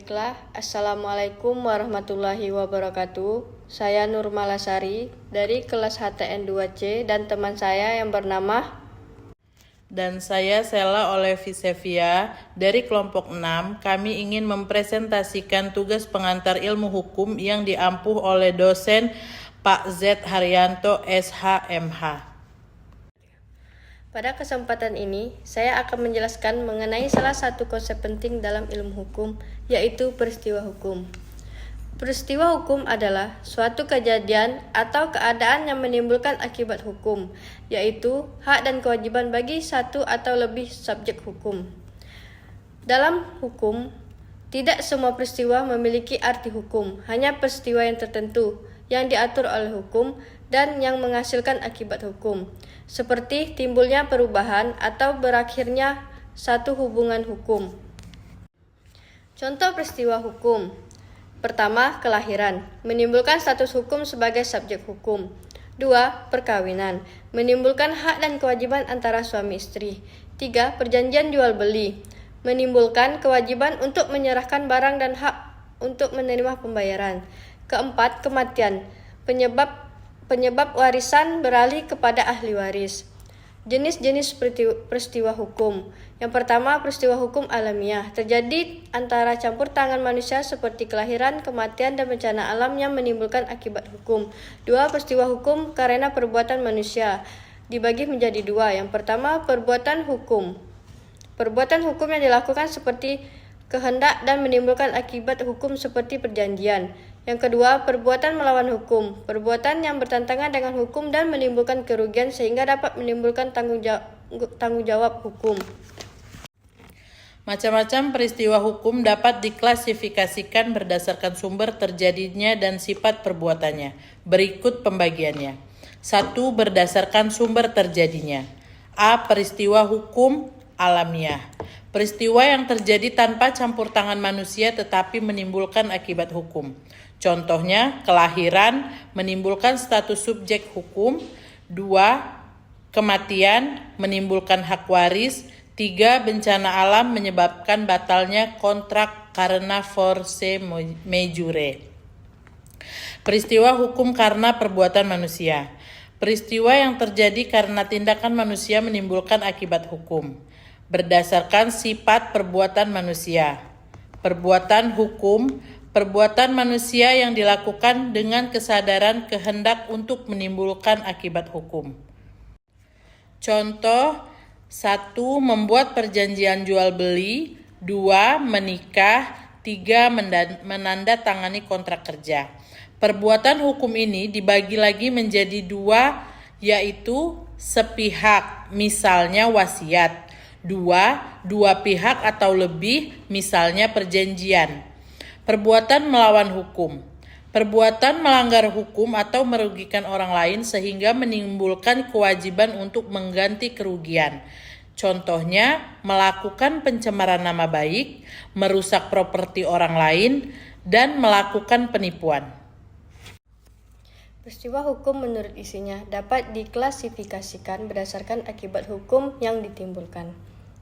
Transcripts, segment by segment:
Baiklah, Assalamualaikum warahmatullahi wabarakatuh. Saya Nur Malasari dari kelas HTN 2C dan teman saya yang bernama Dan saya Sela Olevisevia dari kelompok 6. Kami ingin mempresentasikan tugas pengantar ilmu hukum yang diampuh oleh dosen Pak Z. Haryanto SH.MH. Pada kesempatan ini, saya akan menjelaskan mengenai salah satu konsep penting dalam ilmu hukum, yaitu peristiwa hukum. Peristiwa hukum adalah suatu kejadian atau keadaan yang menimbulkan akibat hukum, yaitu hak dan kewajiban bagi satu atau lebih subjek hukum. Dalam hukum, tidak semua peristiwa memiliki arti hukum, hanya peristiwa yang tertentu yang diatur oleh hukum dan yang menghasilkan akibat hukum, seperti timbulnya perubahan atau berakhirnya satu hubungan hukum. Contoh peristiwa hukum. Pertama, kelahiran, menimbulkan status hukum sebagai subjek hukum. 2. Perkawinan, menimbulkan hak dan kewajiban antara suami istri. 3. Perjanjian jual beli, menimbulkan kewajiban untuk menyerahkan barang dan hak untuk menerima pembayaran. Keempat, kematian, penyebab warisan beralih kepada ahli waris. Jenis-jenis peristiwa hukum. Yang pertama, peristiwa hukum alamiah, terjadi antara campur tangan manusia seperti kelahiran, kematian, dan bencana alam yang menimbulkan akibat hukum. 2. Peristiwa hukum karena perbuatan manusia, dibagi menjadi 2. Yang pertama, perbuatan hukum. Perbuatan hukum yang dilakukan seperti kehendak dan menimbulkan akibat hukum seperti perjanjian. Yang kedua, perbuatan melawan hukum. Perbuatan yang bertentangan dengan hukum dan menimbulkan kerugian sehingga dapat menimbulkan tanggung jawab hukum. Macam-macam peristiwa hukum dapat diklasifikasikan berdasarkan sumber terjadinya dan sifat perbuatannya. Berikut pembagiannya. 1. Berdasarkan sumber terjadinya. A. Peristiwa hukum alamiah. Peristiwa yang terjadi tanpa campur tangan manusia tetapi menimbulkan akibat hukum. Contohnya, kelahiran menimbulkan status subjek hukum. 2. Kematian menimbulkan hak waris. 3. Bencana alam menyebabkan batalnya kontrak karena force majeure. Peristiwa hukum karena perbuatan manusia. Peristiwa yang terjadi karena tindakan manusia menimbulkan akibat hukum. Berdasarkan sifat perbuatan manusia. Perbuatan hukum, perbuatan manusia yang dilakukan dengan kesadaran kehendak untuk menimbulkan akibat hukum. Contoh, 1. Membuat perjanjian jual beli. 2. Menikah. 3. Menandatangani kontrak kerja. Perbuatan hukum ini dibagi lagi menjadi 2, yaitu sepihak, misalnya wasiat. 2. Dua pihak atau lebih, misalnya perjanjian. Perbuatan melawan hukum. Perbuatan melanggar hukum atau merugikan orang lain sehingga menimbulkan kewajiban untuk mengganti kerugian. Contohnya, melakukan pencemaran nama baik, merusak properti orang lain, dan melakukan penipuan. Peristiwa hukum menurut isinya dapat diklasifikasikan berdasarkan akibat hukum yang ditimbulkan.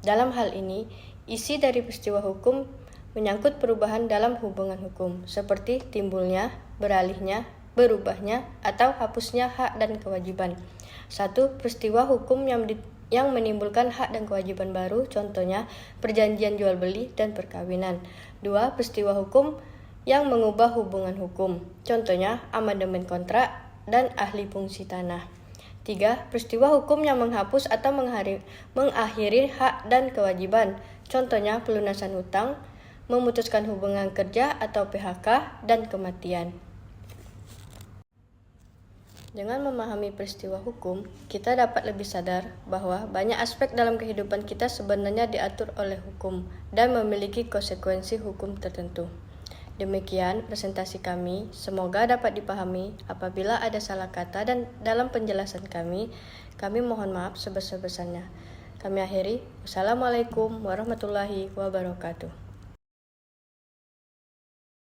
Dalam hal ini, isi dari peristiwa hukum menyangkut perubahan dalam hubungan hukum, seperti timbulnya, beralihnya, berubahnya, atau hapusnya hak dan kewajiban. 1. Peristiwa hukum yang menimbulkan hak dan kewajiban baru, contohnya perjanjian jual beli dan perkawinan. 2. Peristiwa hukum yang mengubah hubungan hukum, contohnya amandemen kontrak dan ahli fungsi tanah. 3. Peristiwa hukum yang menghapus atau mengakhiri hak dan kewajiban, contohnya pelunasan hutang, memutuskan hubungan kerja atau PHK, dan kematian. Dengan memahami peristiwa hukum, kita dapat lebih sadar bahwa banyak aspek dalam kehidupan kita sebenarnya diatur oleh hukum dan memiliki konsekuensi hukum tertentu. Demikian presentasi kami, semoga dapat dipahami. Apabila ada salah kata dan dalam penjelasan kami mohon maaf sebesar-besarnya. Kami akhiri, wassalamualaikum warahmatullahi wabarakatuh.